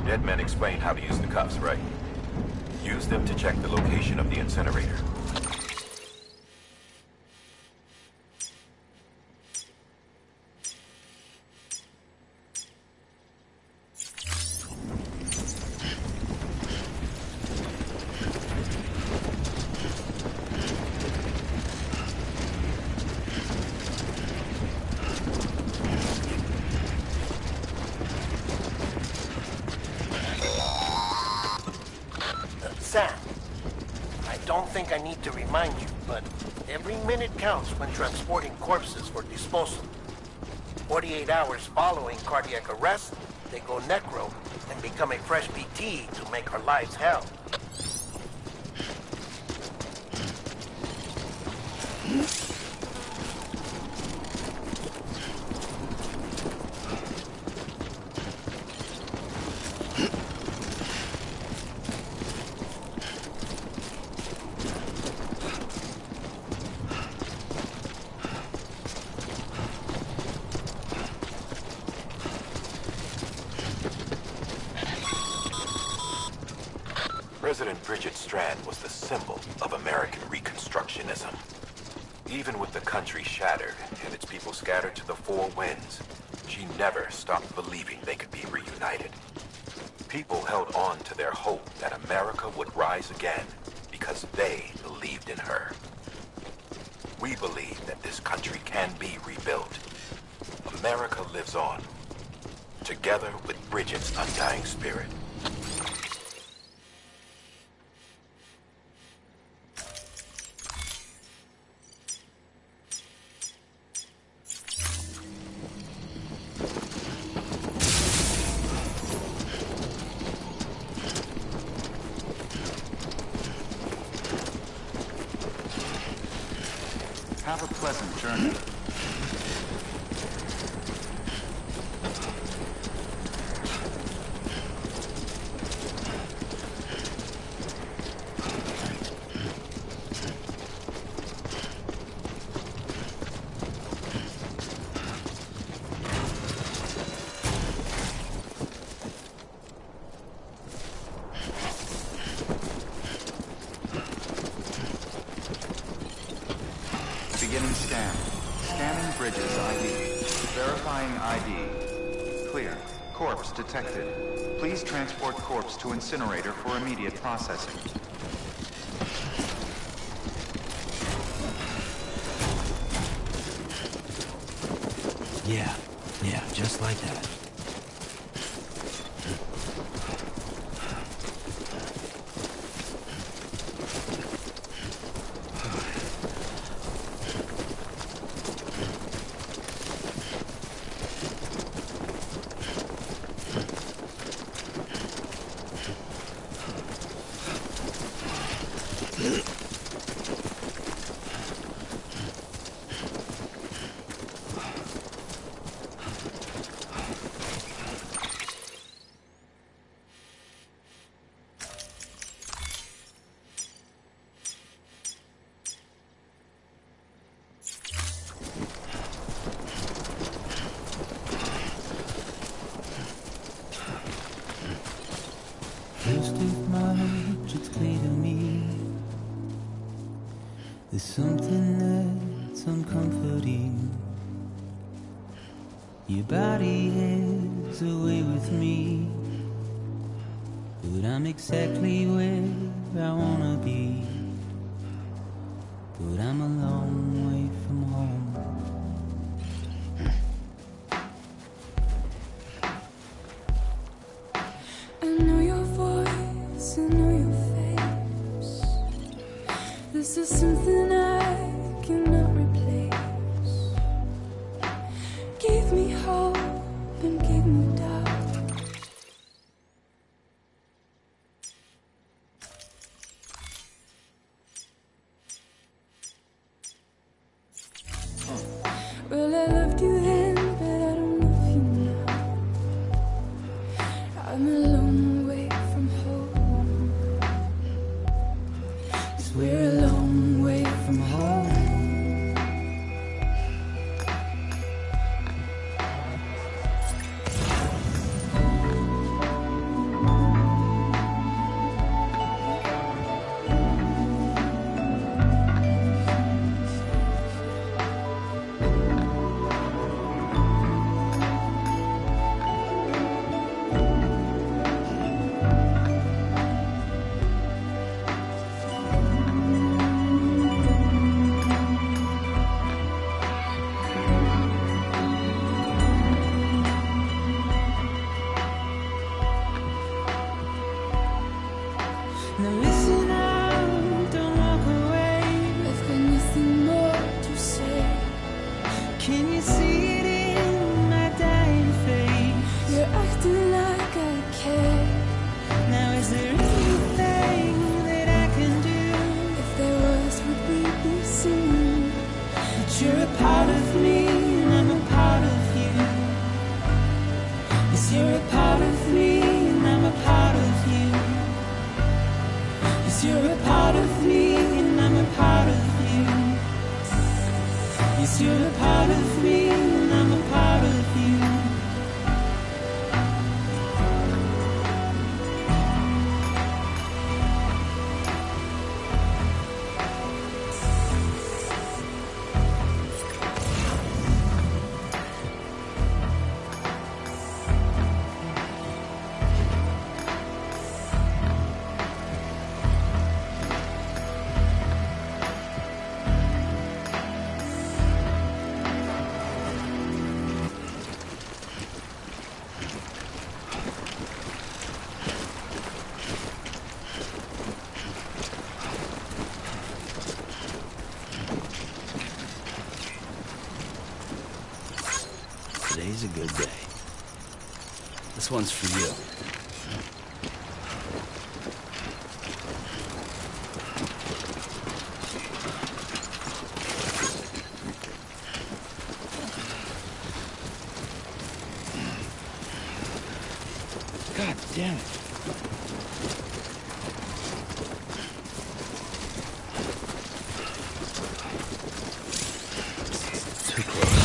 Dead men explained how to use the cuffs, right? Use them to check the location of the incinerator. Sam, I don't think I need to remind you, but every minute counts when transporting corpses for disposal. 48 hours following cardiac arrest, they go necro and become a fresh PT to make our lives hell. President Bridget Strand was the symbol of American Reconstructionism. Even with the country shattered and its people scattered to the four winds, she never stopped believing they could be reunited. People held on to their hope that America would rise again because they believed in her. We believe that this country can be rebuilt. America lives on, together with Bridget's undying spirit. Have a pleasant journey. Beginning scan. Scanning Bridges ID. Verifying ID. Clear. Corpse detected. Please transport corpse to incinerator for immediate processing. Yeah, just like that. First of March, it's clear to me there's something that's uncomforting. Your body has a way with me, but I'm exactly where I wanna be. But I'm a long way from home. I know your voice, I know your face. This is something I cannot replace. Give me hope and give me doubt. Well, I loved you then, but I don't love you now. I'm a long way from home. 'Cause we're a long way from home. Now listen up, don't walk away. I've got nothing more to say. Can you see it in my dying face? You're acting like I care. Now is there anything that I can do? If there was, would we be seen? But you're a part of me and I'm a part of you. Yes, you're a part of me and I'm a part of you. Yes, you're a part of me and I'm a part of you. Yes, you're a part of me and I'm a part of you. Today's a good day. This one's for you. God damn it. Too close.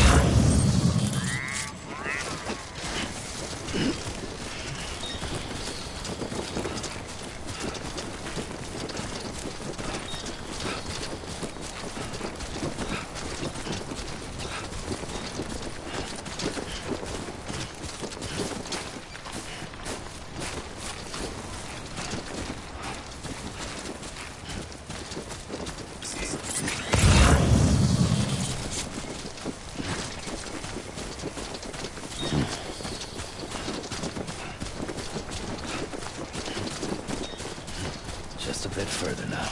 Just a bit further now.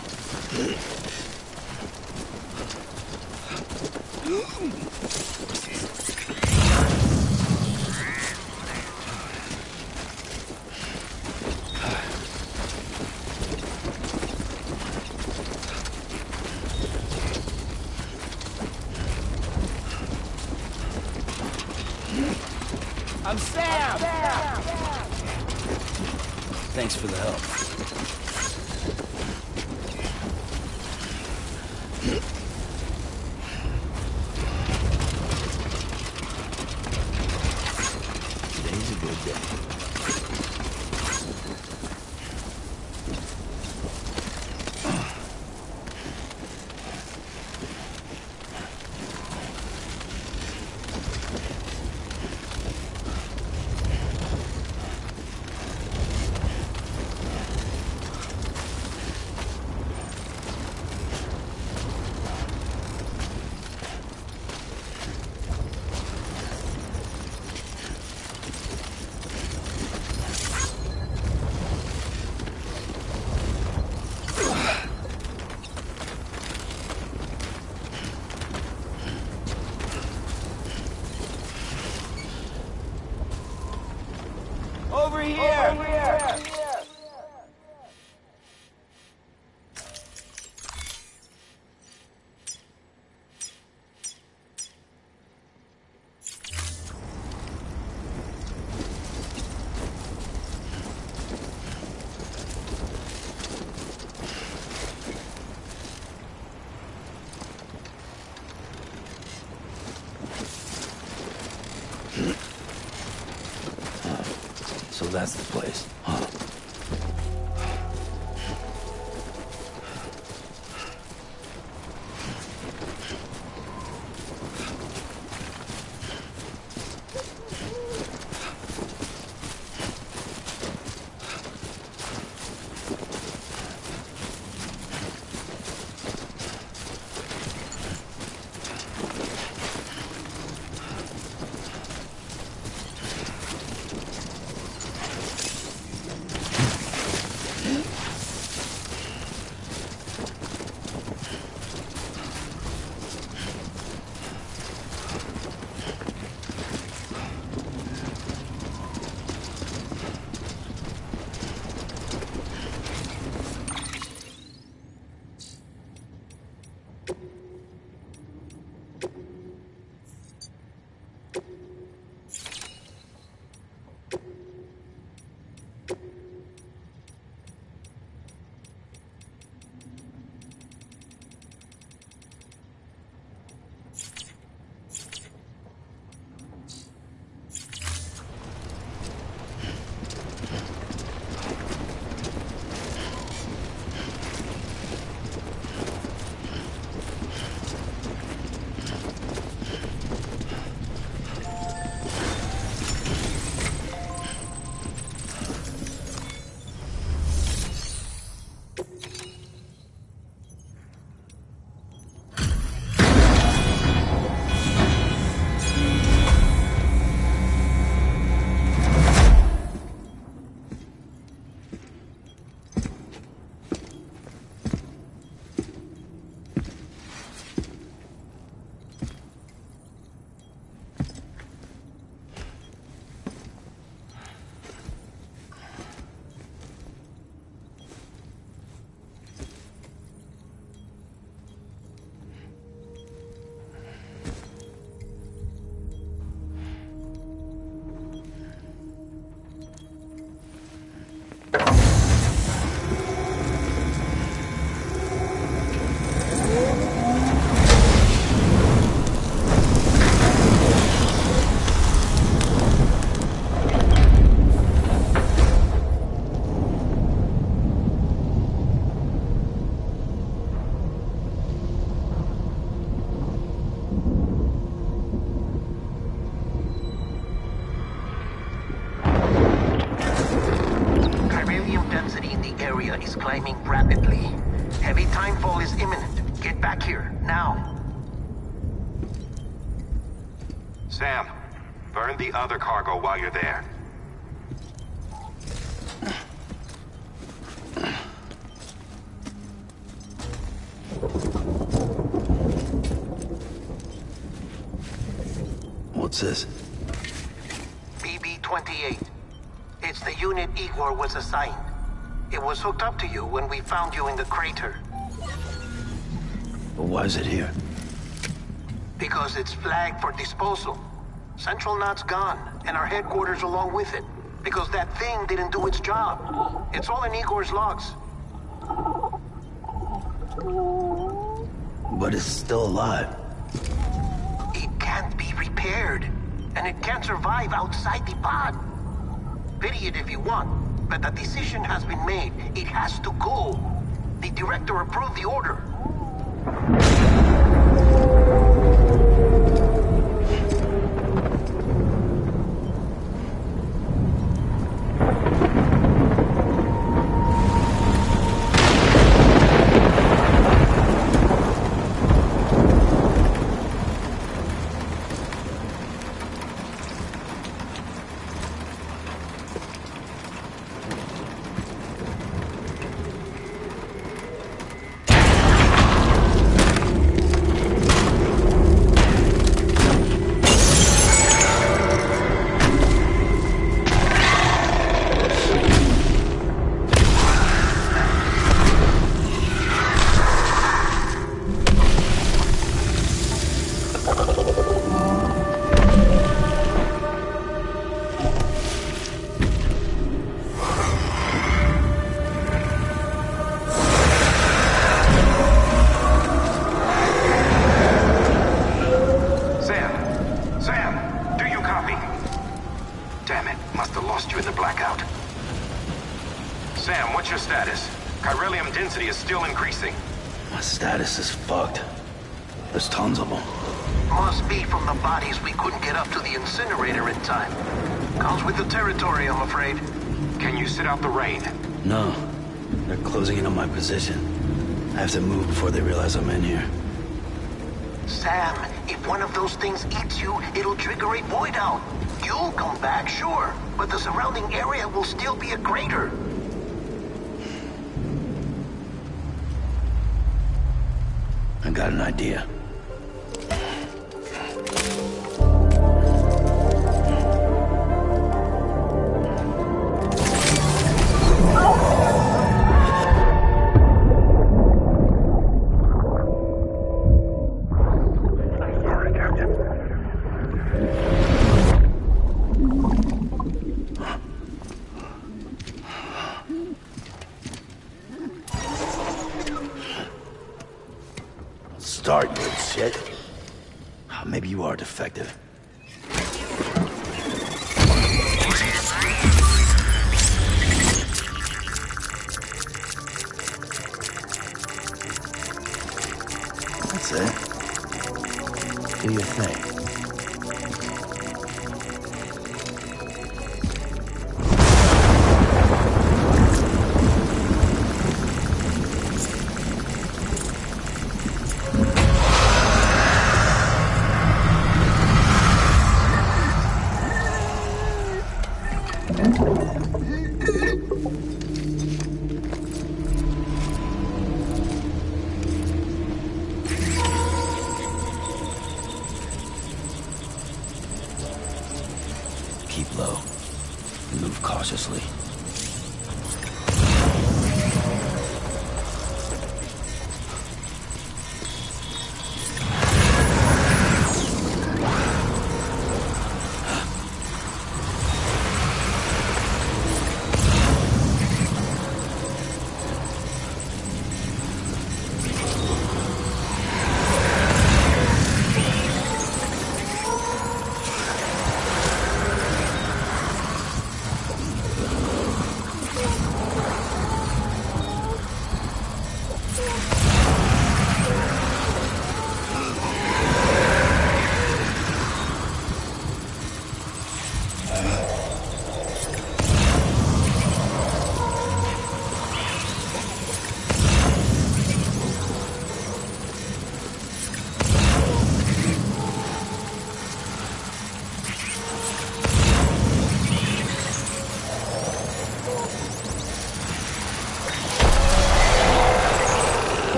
I'm Sam! Thanks for the help. Today's a good day. Over here! Over here! So that's the place, huh? climbing rapidly. Heavy timefall is imminent. Get back here, now. Sam, burn the other cargo while you're there. What's this? BB-28. It's the unit Igor was assigned. It was hooked up to you when we found you in the crater. But why is it here? Because it's flagged for disposal. Central Knot's gone, and our headquarters along with it. Because that thing didn't do its job. It's all in Igor's logs. But it's still alive. It can't be repaired, and it can't survive outside the pod. Pity it if you want, but the decision has been made. It has to go. The director approved the order. Status is fucked. There's tons of them. Must be from the bodies we couldn't get up to the incinerator in time. Comes with the territory, I'm afraid. Can you sit out the rain? No. They're closing in on my position. I have to move before they realize I'm in here. Sam, if one of those things eats you, it'll trigger a void out. You'll come back, sure, but the surrounding area will still be a crater. I got an idea. Start, you shit. Maybe you are defective. That's it. Do your thing. Keep low. Move cautiously.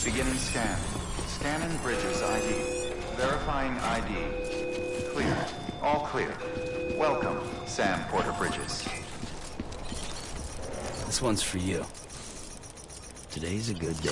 Beginning scan. Scanning bridges ID. Verifying ID. Clear. All clear. Welcome, Sam Porter Bridges. This one's for you. Today's a good day.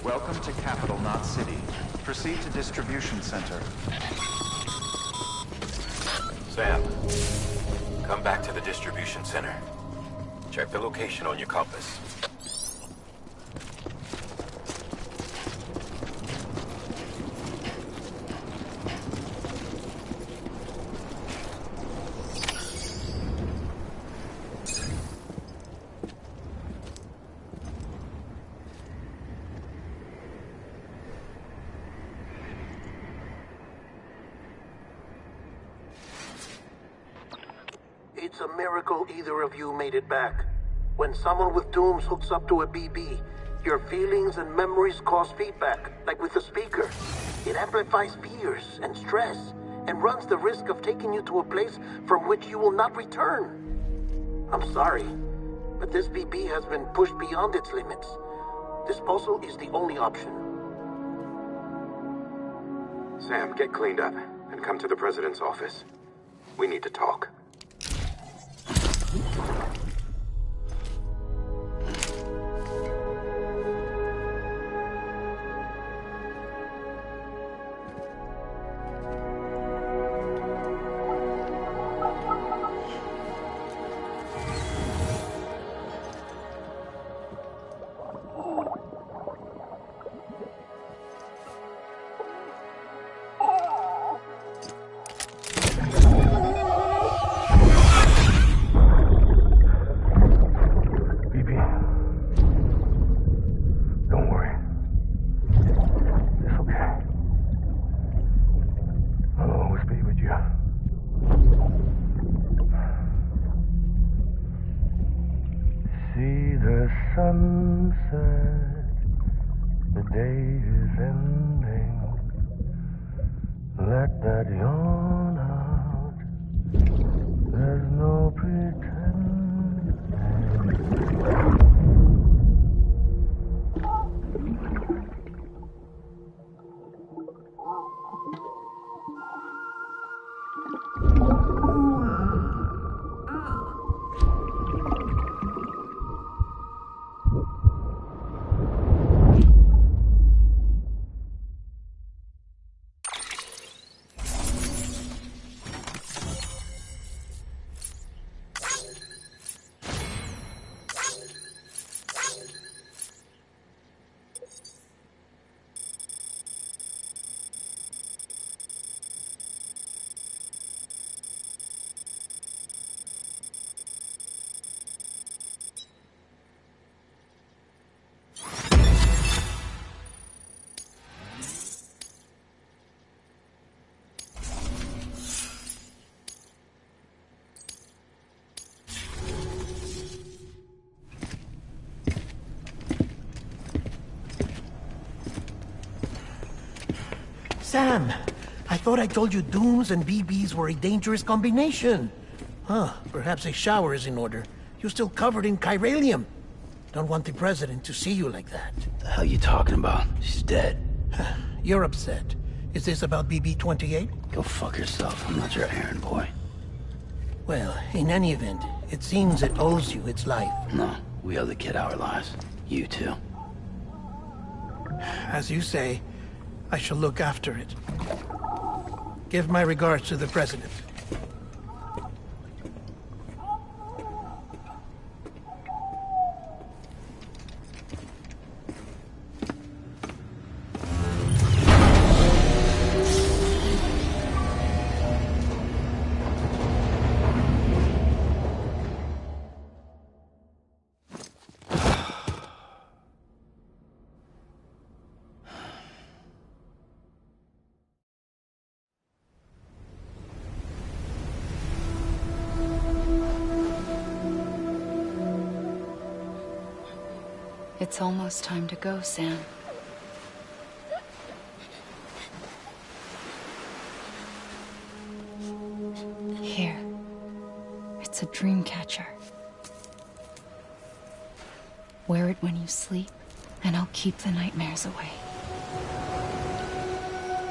Welcome to Capital, not City. Proceed to Distribution Center. Sam, come back to the distribution center. Check the location on your compass. It's a miracle either of you made it back. When someone with dooms hooks up to a BB, your feelings and memories cause feedback, like with a speaker. It amplifies fears and stress, and runs the risk of taking you to a place from which you will not return. I'm sorry, but this BB has been pushed beyond its limits. Disposal is the only option. Sam, get cleaned up and come to the president's office. We need to talk. Sunset, the day is ending. Let that yawn out. There's no pretending. Sam, I thought I told you dooms and BBs were a dangerous combination. Huh, perhaps a shower is in order. You're still covered in chiralium. Don't want the president to see you like that. The hell you talking about? She's dead. You're upset. Is this about BB-28? Go fuck yourself. I'm not your errand boy. Well, in any event, it seems it owes you its life. No, we owe the kid our lives. You too. As you say, I shall look after it. Give my regards to the president. It's almost time to go, Sam. Here. It's a dream catcher. Wear it when you sleep, and I'll keep the nightmares away.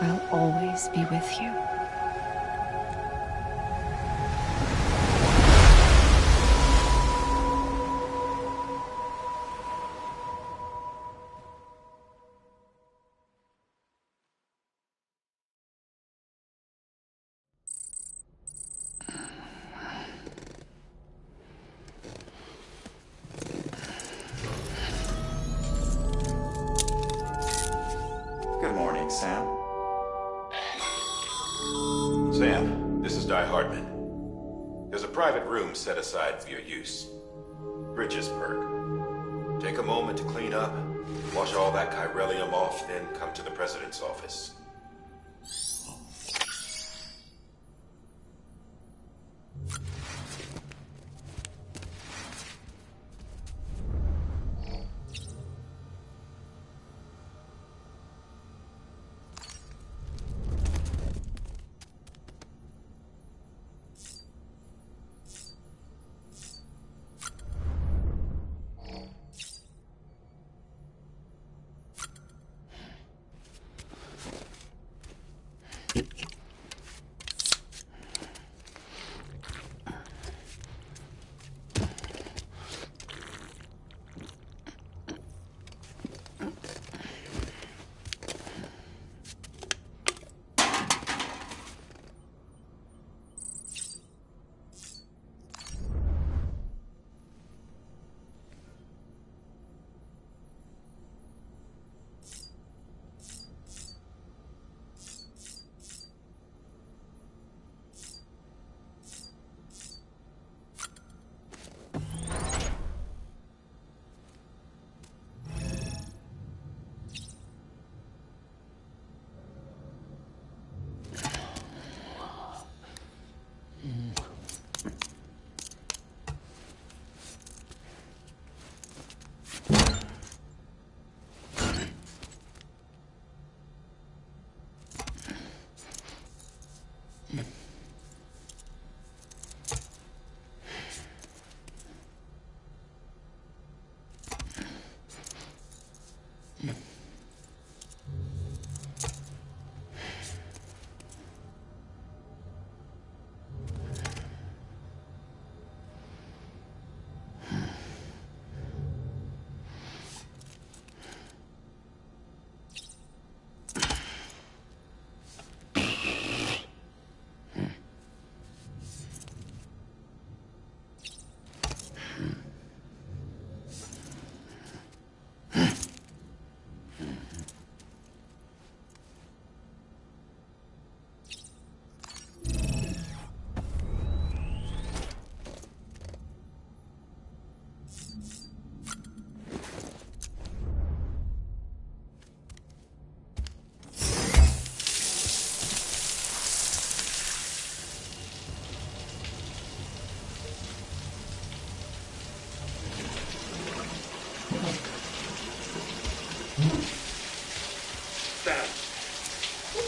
I'll always be with you. Good morning, Sam. Sam, this is Di Hartman. There's a private room set aside for your use. Bridges perk. Take a moment to clean up, wash all that chiralium off, then come to the president's office.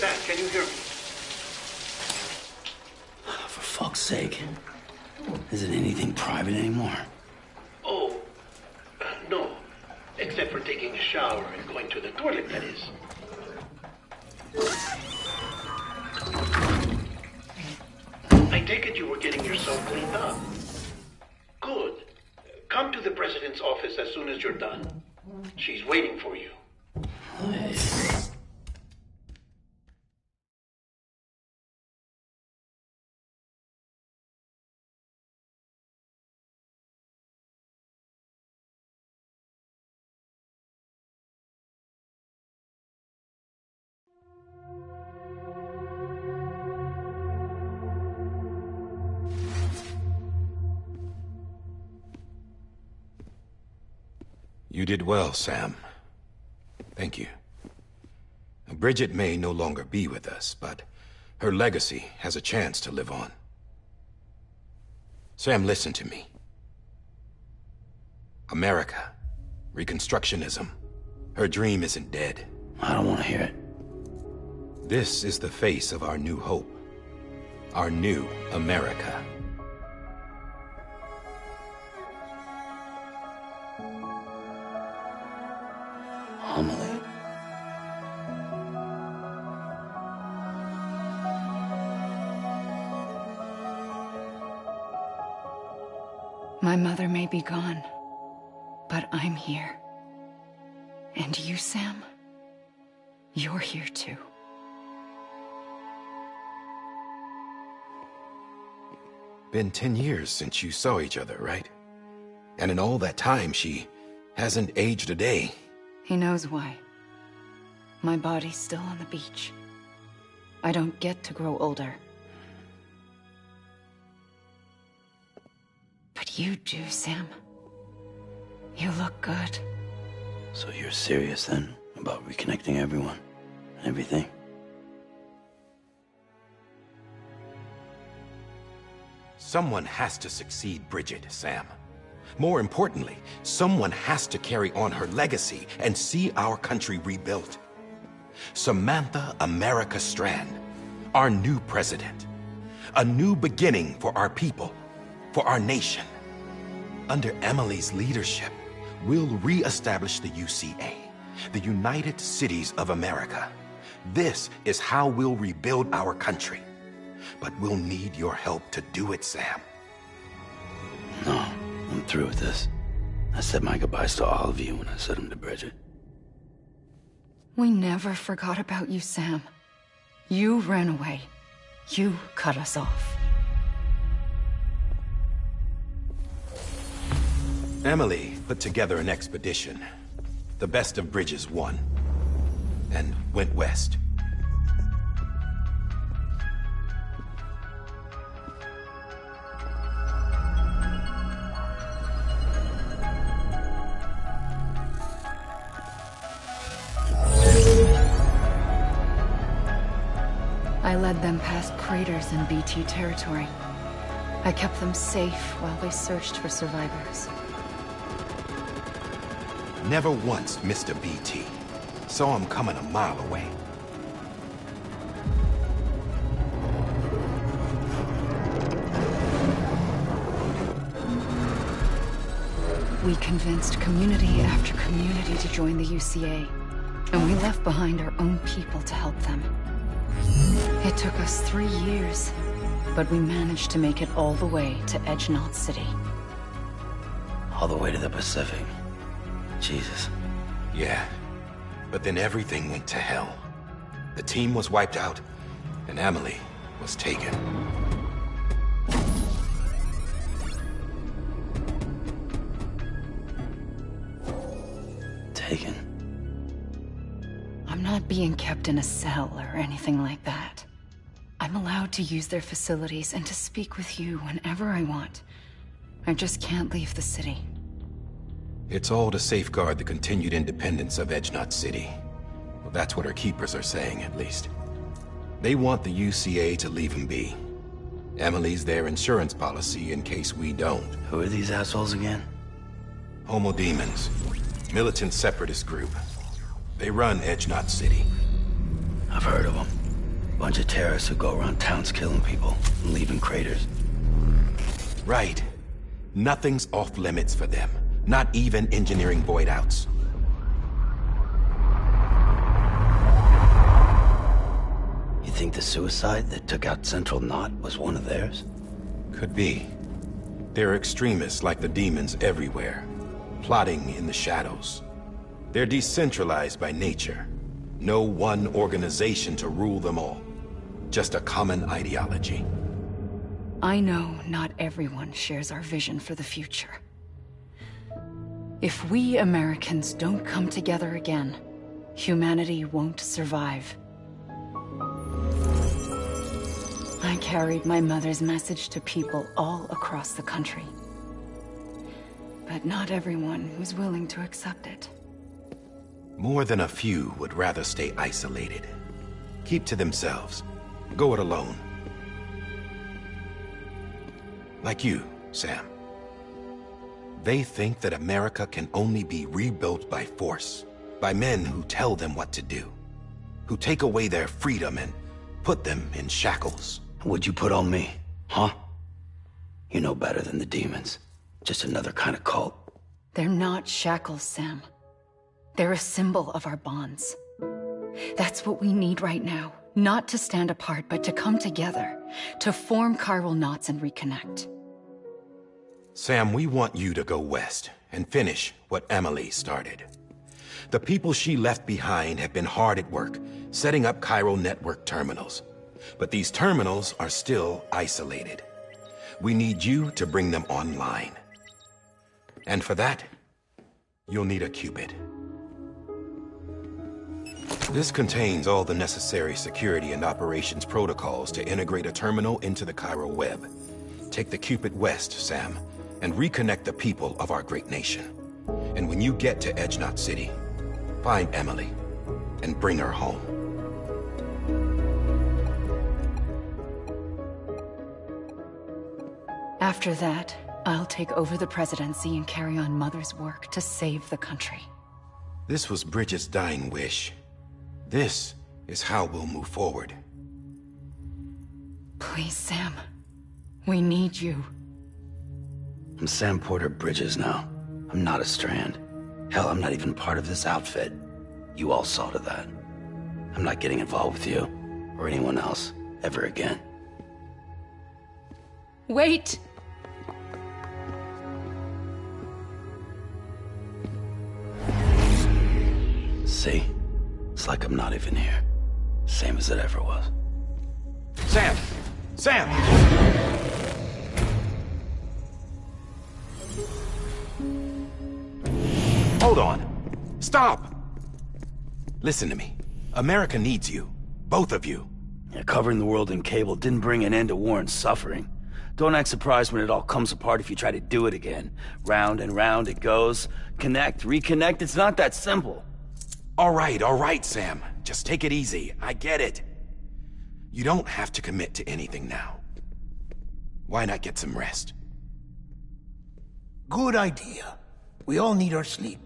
Sam, can you hear me? For fuck's sake. Is it anything private anymore? Oh, no. Except for taking a shower and going to the toilet, that is. I take it you were getting yourself cleaned up. Good. Come to the president's office as soon as you're done. She's waiting for you. You did well, Sam. Thank you. Bridget may no longer be with us, but her legacy has a chance to live on. Sam, listen to me. America, Reconstructionism, her dream isn't dead. I don't want to hear it. This is the face of our new hope. Our new America. Amelie. My mother may be gone, but I'm here. And you, Sam, you're here too. Been 10 years since you saw each other, right? And in all that time, she hasn't aged a day. He knows why. My body's still on the beach. I don't get to grow older. But you do, Sam. You look good. So you're serious then about reconnecting everyone and everything? Someone has to succeed Bridget, Sam. More importantly, someone has to carry on her legacy and see our country rebuilt. Samantha America Strand, our new president. A new beginning for our people, for our nation. Under Emily's leadership, we'll re-establish the UCA, the United Cities of America. This is how we'll rebuild our country. But we'll need your help to do it, Sam. No. I'm through with this. I said my goodbyes to all of you when I said them to Bridget. We never forgot about you, Sam. You ran away. You cut us off. Emily put together an expedition. The best of Bridges won. And went west. I led them past craters in BT territory. I kept them safe while they searched for survivors. Never once missed a BT. Saw him coming a mile away. We convinced community after community to join the UCA. And we left behind our own people to help them. It took us 3 years, but we managed to make it all the way to Edge-Knot City. All the way to the Pacific. Jesus. Yeah, but then everything went to hell. The team was wiped out, and Emily was taken. Taken? I'm not being kept in a cell or anything like that. I'm allowed to use their facilities and to speak with you whenever I want. I just can't leave the city. It's all to safeguard the continued independence of Edge-Knot City. Well, that's what our keepers are saying, at least. They want the UCA to leave him be. Emily's their insurance policy in case we don't. Who are these assholes again? Homo Demons. Militant separatist group. They run Edge-Knot City. I've heard of them. Bunch of terrorists who go around towns killing people and leaving craters. Right. Nothing's off limits for them. Not even engineering void outs. You think the suicide that took out Central Knot was one of theirs? Could be. There are extremists like the demons everywhere, plotting in the shadows. They're decentralized by nature. No one organization to rule them all. Just a common ideology. I know not everyone shares our vision for the future. If we Americans don't come together again, humanity won't survive. I carried my mother's message to people all across the country. But not everyone was willing to accept it. More than a few would rather stay isolated. Keep to themselves. Go it alone. Like you, Sam. They think that America can only be rebuilt by force, by men who tell them what to do, who take away their freedom and put them in shackles. What'd you put on me, huh? You know better than the demons. Just another kind of cult. They're not shackles, Sam. They're a symbol of our bonds. That's what we need right now. Not to stand apart, but to come together, to form chiral knots and reconnect. Sam, we want you to go west and finish what Emily started. The people she left behind have been hard at work, setting up chiral network terminals. But these terminals are still isolated. We need you to bring them online. And for that, you'll need a Cupid. This contains all the necessary security and operations protocols to integrate a terminal into the chiral web. Take the Cupid west, Sam, and reconnect the people of our great nation. And when you get to Edge-Knot City, find Emily and bring her home. After that, I'll take over the presidency and carry on Mother's work to save the country. This was Bridget's dying wish. This is how we'll move forward. Please, Sam. We need you. I'm Sam Porter Bridges now. I'm not a Strand. Hell, I'm not even part of this outfit. You all saw to that. I'm not getting involved with you, or anyone else, ever again. Wait! See? It's like I'm not even here. Same as it ever was. Sam! Sam! Hold on. Stop! Listen to me. America needs you. Both of you. Yeah, covering the world in cable didn't bring an end to war and suffering. Don't act surprised when it all comes apart if you try to do it again. Round and round it goes. Connect, reconnect, it's not that simple. All right, Sam. Just take it easy. I get it. You don't have to commit to anything now. Why not get some rest? Good idea. We all need our sleep.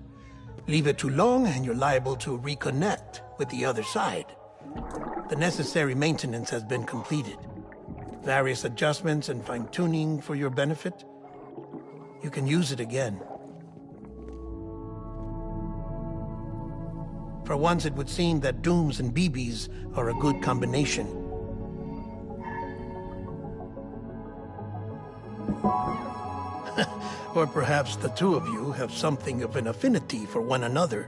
Leave it too long and you're liable to reconnect with the other side. The necessary maintenance has been completed. Various adjustments and fine-tuning for your benefit. You can use it again. For once, it would seem that Dooms and BBs are a good combination. Or perhaps the two of you have something of an affinity for one another.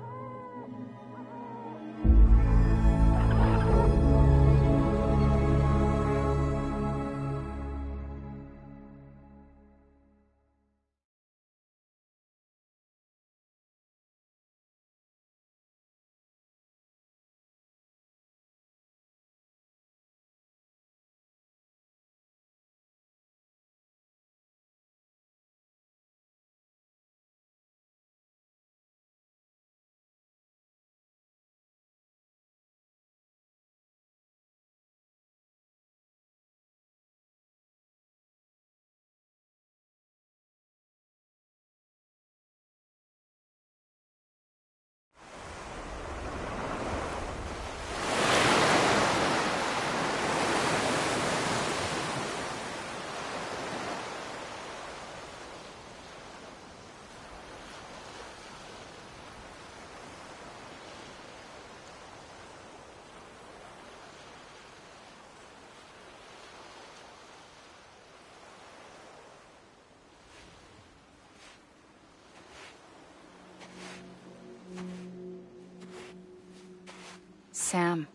Sam.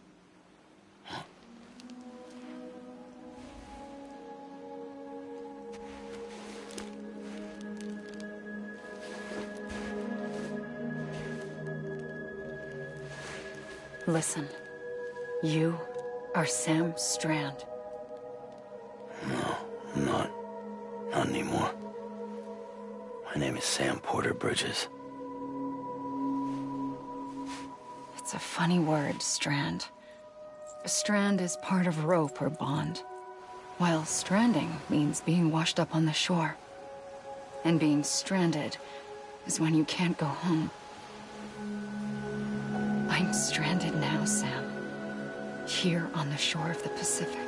Listen. You are Sam Strand. No, I'm not. Not anymore. My name is Sam Porter Bridges. It's a funny word, Strand. A strand is part of rope or bond, while stranding means being washed up on the shore. And being stranded is when you can't go home. I'm stranded now, Sam. Here on the shore of the Pacific.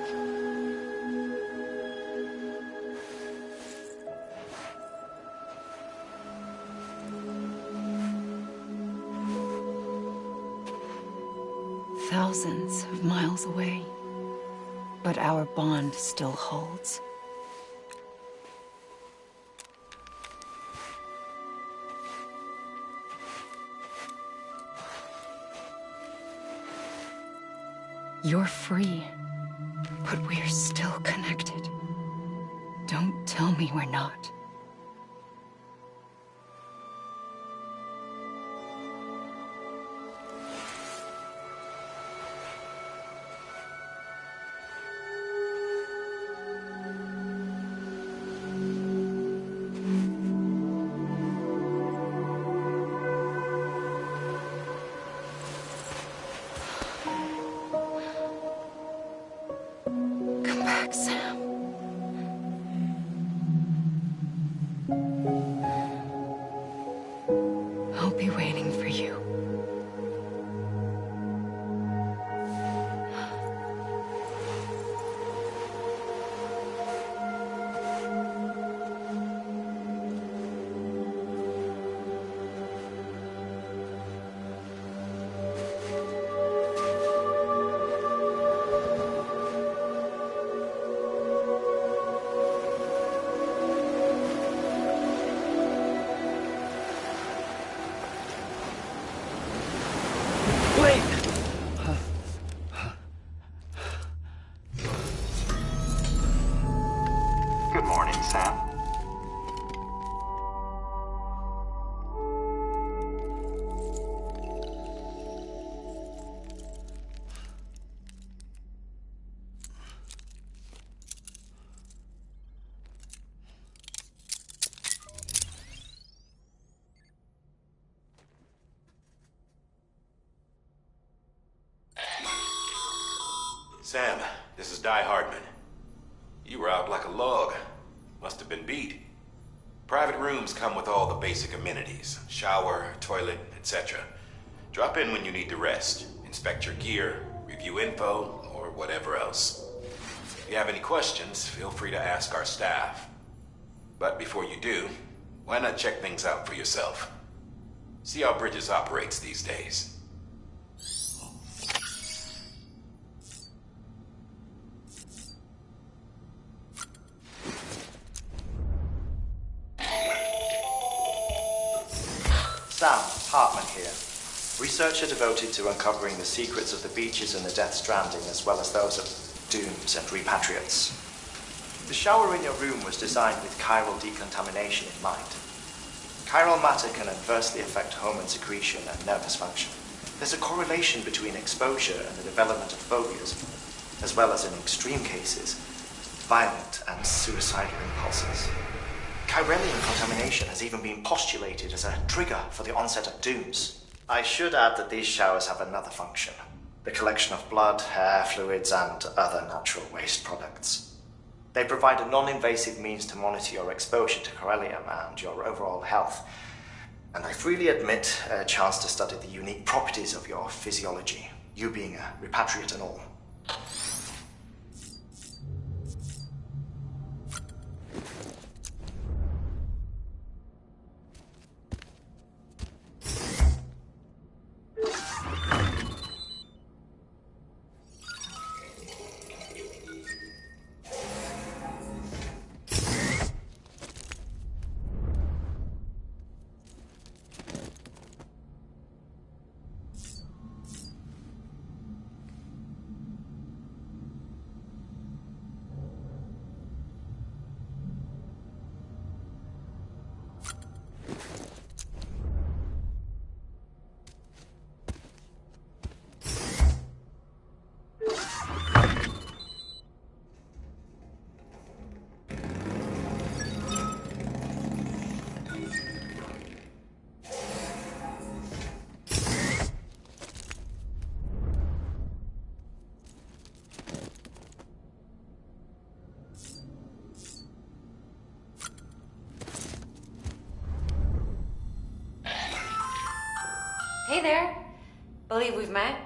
Thousands of miles away, but our bond still holds. You're free, but we're still connected. Don't tell me we're not. Come back, Sam. I'll be waiting for you. Good morning, Sam. Sam, this is Di Hardman. You were out like a log. Must have been beat. Private rooms come with all the basic amenities. Shower, toilet, etc. Drop in when you need to rest. Inspect your gear, review info, or whatever else. If you have any questions, feel free to ask our staff. But before you do, why not check things out for yourself? See how Bridges operates these days. here. Researcher devoted to uncovering the secrets of the beaches in the Death Stranding, as well as those of dooms and repatriates. The shower in your room was designed with chiral decontamination in mind. Chiral matter can adversely affect hormone secretion and nervous function. There's a correlation between exposure and the development of phobias, as well as, in extreme cases, violent and suicidal impulses. Chiralian contamination has even been postulated as a trigger for the onset of dooms. I should add that these showers have another function: the collection of blood, hair, fluids, and other natural waste products. They provide a non-invasive means to monitor your exposure to chiralium and your overall health, and I freely admit a chance to study the unique properties of your physiology, you being a repatriate and all. Hey there. Believe we've met.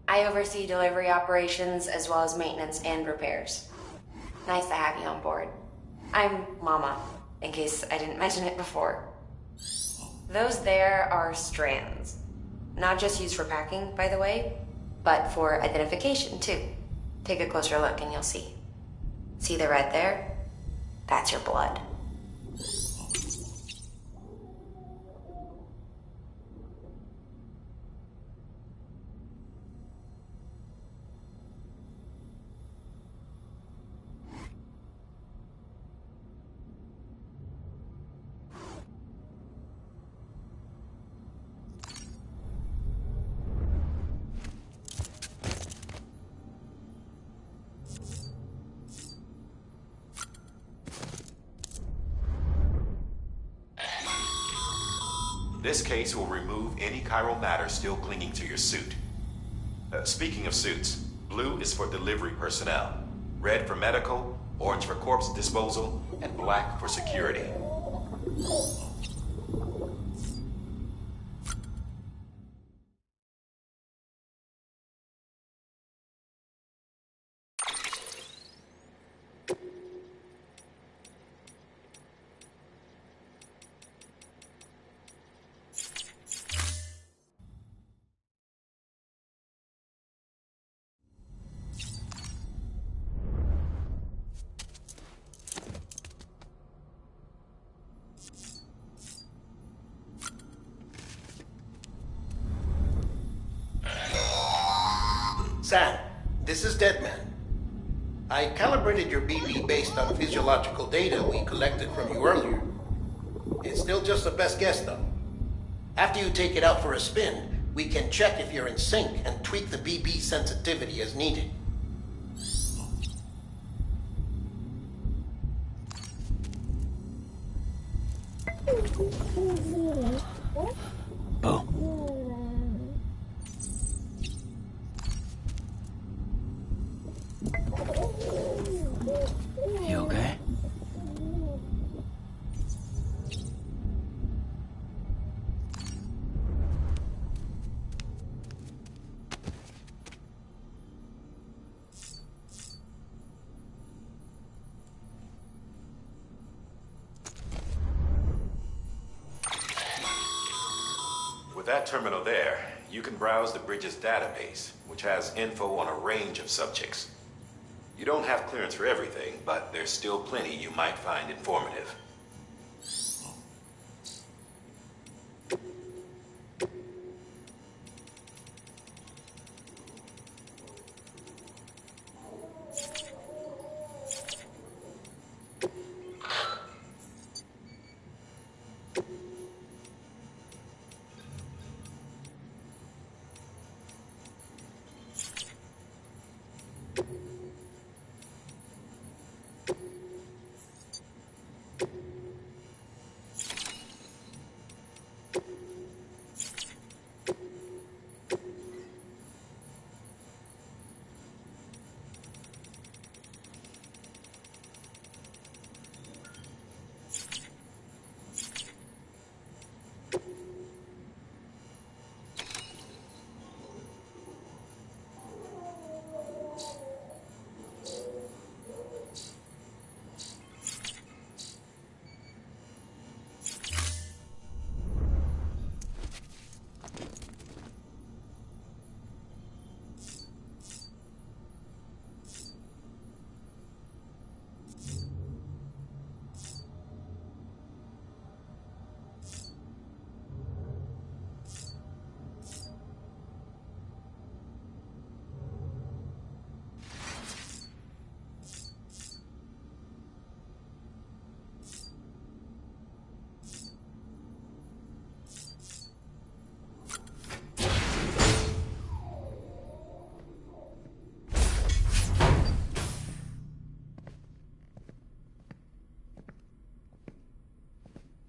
I oversee delivery operations as well as maintenance and repairs. Nice to have you on board. I'm Mama, in case I didn't mention it before. Those there are strands. Not just used for packing, by the way, but for identification too. Take a closer look and you'll see. See the red there? That's your blood. This case will remove any chiral matter still clinging to your suit. Speaking of suits, blue is for delivery personnel, red for medical, orange for corpse disposal, and black for security. Sam, this is Deadman. I calibrated your BB based on physiological data we collected from you earlier. It's still just a best guess, though. After you take it out for a spin, we can check if you're in sync and tweak the BB sensitivity as needed. Boom. You okay? With that terminal there, you can browse the bridge's database, which has info on a range of subjects. You don't have clearance for everything, but there's still plenty you might find informative.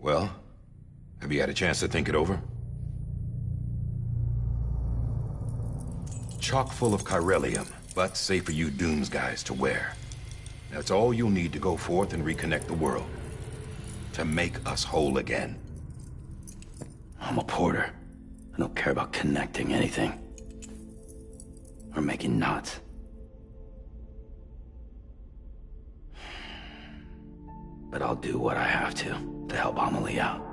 Well, have you had a chance to think it over? Chock full of chiralium, but safe for you Dooms guys to wear. That's all you'll need to go forth and reconnect the world. To make us whole again. I'm a porter. I don't care about connecting anything. Or making knots. But I'll do what I have to help Amelie out.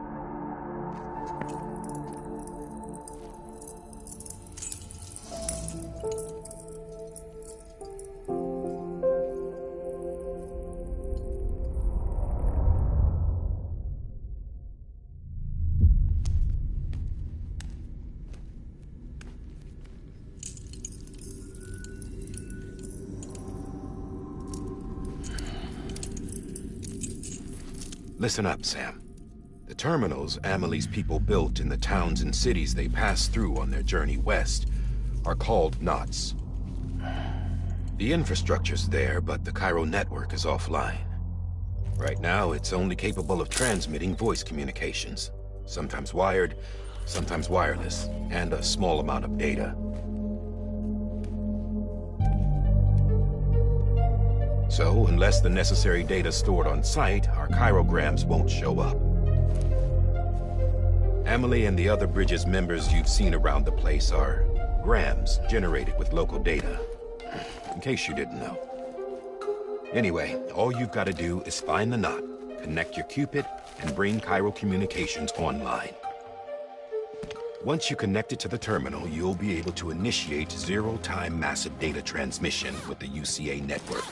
Listen up, Sam. The terminals Amelie's people built in the towns and cities they passed through on their journey west are called knots. The infrastructure's there, but the Cairo network is offline. Right now, it's only capable of transmitting voice communications, sometimes wired, sometimes wireless, and a small amount of data. So, unless the necessary data stored on site, our chirograms won't show up. Amelie and the other Bridges members you've seen around the place are grams generated with local data. In case you didn't know. Anyway, all you've got to do is find the knot, connect your Cupid, and bring Cairo communications online. Once you connect it to the terminal, you'll be able to initiate zero-time massive data transmission with the UCA network.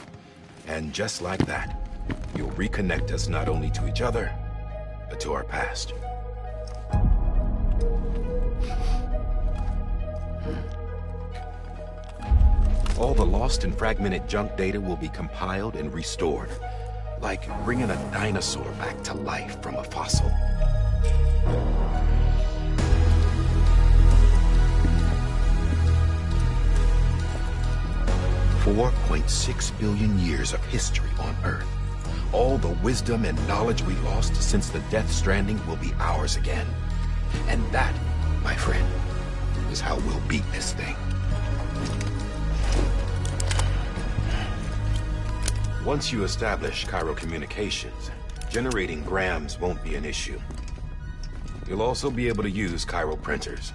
And just like that, you'll reconnect us not only to each other, but to our past. All the lost and fragmented junk data will be compiled and restored, like bringing a dinosaur back to life from a fossil. $4.6 billion years of history on Earth. All the wisdom and knowledge we lost since the Death Stranding will be ours again. And that, my friend, is how we'll beat this thing. Once you establish Cairo communications, generating grams won't be an issue. You'll also be able to use Cairo printers.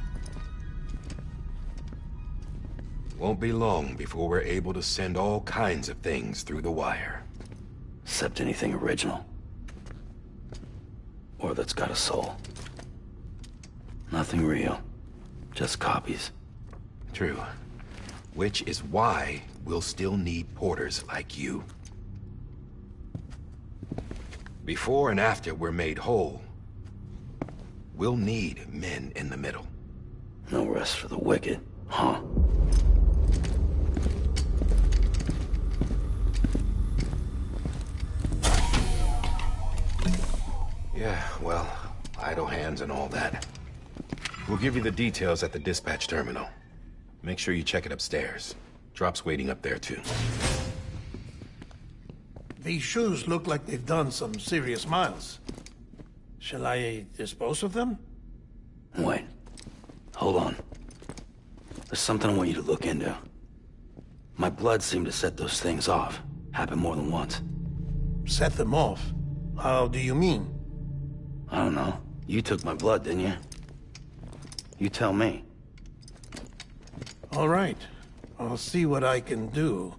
Won't be long before we're able to send all kinds of things through the wire. Except anything original. Or that's got a soul. Nothing real. Just copies. True. Which is why we'll still need porters like you. Before and after we're made whole, we'll need men in the middle. No rest for the wicked, huh? Yeah, well, idle hands and all that. We'll give you the details at the dispatch terminal. Make sure you check it upstairs. Drop's waiting up there, too. These shoes look like they've done some serious miles. Shall I dispose of them? Wait. Hold on. There's something I want you to look into. My blood seemed to set those things off. Happened more than once. Set them off? How do you mean? I don't know. You took my blood, didn't you? You tell me. All right. I'll see what I can do.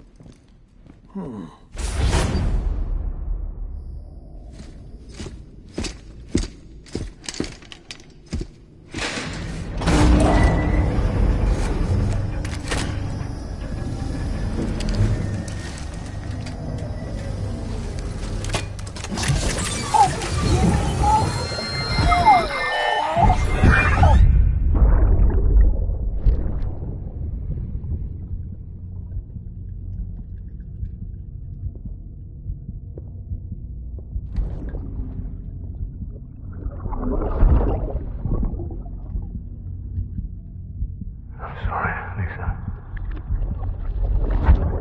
Sorry, Lisa.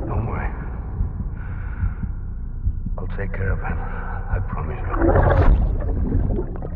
Don't worry. I'll take care of him. I promise you.